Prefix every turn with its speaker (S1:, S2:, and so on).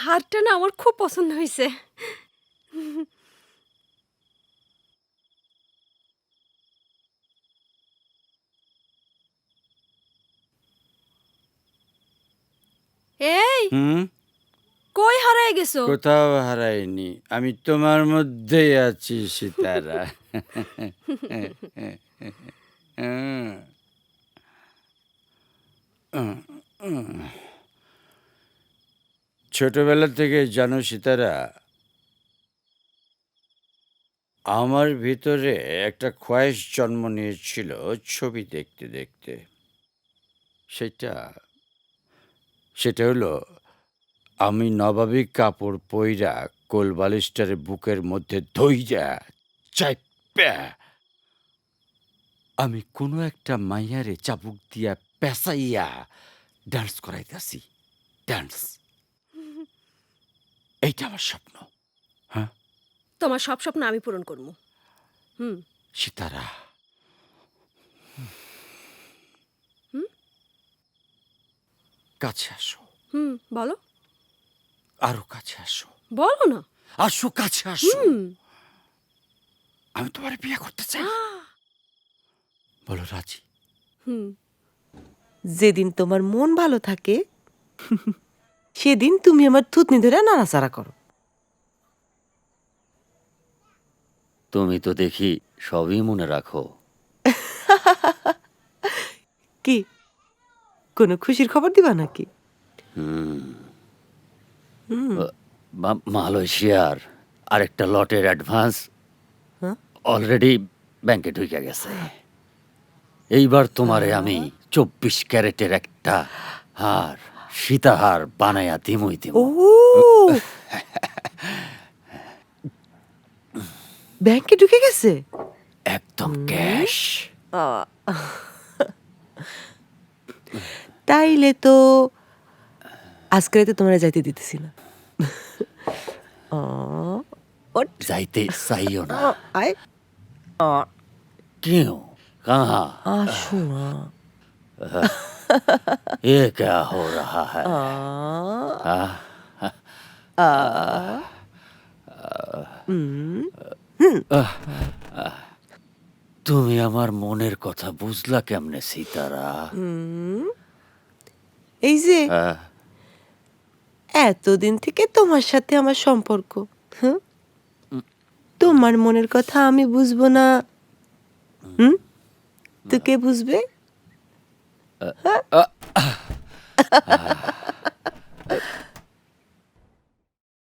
S1: হারটা না আমার খুব পছন্দ হয়েছে। এই
S2: হুম,
S1: কই হারায় গেছো?
S2: কোথাও হারাইনি, আমি তোমার মধ্যেই আছি সিতারা। ছোটবেলা থেকে জানো সিতারা, আমার ভিতরে একটা খোয়াইশ জন্ম নিয়েছিল ছবি দেখতে দেখতে। সেটা সেটা হলো, আমি নবাবী কাপড় পইরা কোলবালিশটারে বুকের মধ্যে ধইরা চাইপা আমি কোনো একটা মাইয়ারে চাবুক দিয়া পেঁচাইয়া ডান্স করাইতাছি। ডান্স, এইটা আমার স্বপ্ন। হ্যাঁ
S1: তোমার সব স্বপ্ন আমি পূরণ করবো।
S2: সিতারা, কাছে আসো,
S1: বলো
S2: আরো কাছে আসো,
S1: বলো না।
S2: আসো কাছে আসো। আমি তোমার বিয়ে করতে চাই। বলো রাজি?
S3: যেদিন তোমার মন ভালো থাকে সেদিন তুমি আমার থুতনি ধরে নাড়াচাড়া করো।
S4: তুমি তো দেখি সবই মনে রাখো।
S3: কি কোনো খুশির খবর দিবা নাকি?
S4: মালয়েশিয়ার আরেকটা লটের অ্যাডভান্স
S3: হ্যাঁ?
S4: অলরেডি ব্যাংকে ঢুকে গেছে। এইবার তোমারে আমি 24 ক্যারেটের একটা হার, সীতাহার বানায়া দিমই দিম।
S3: ও ব্যাংকে ঢুকে গেছে?
S4: একদম ক্যাশ।
S3: তাইলে তো আজকে রাতে তোমরা যাইতে দিতেছি না।
S4: যাইতে চাইও না।
S3: আয়
S4: क्यों? कहाँ?
S3: আসো না।
S4: ये क्या हो रहा है? তুমি আমার মনের কথা বুঝলা কেমনে সীতারা?
S3: এই যে এতদিন থেকে তোমার সাথে আমার সম্পর্ক, হ্যাঁ? তোমার মনের কথা আমি বুঝবো না, তো কে বুঝবে?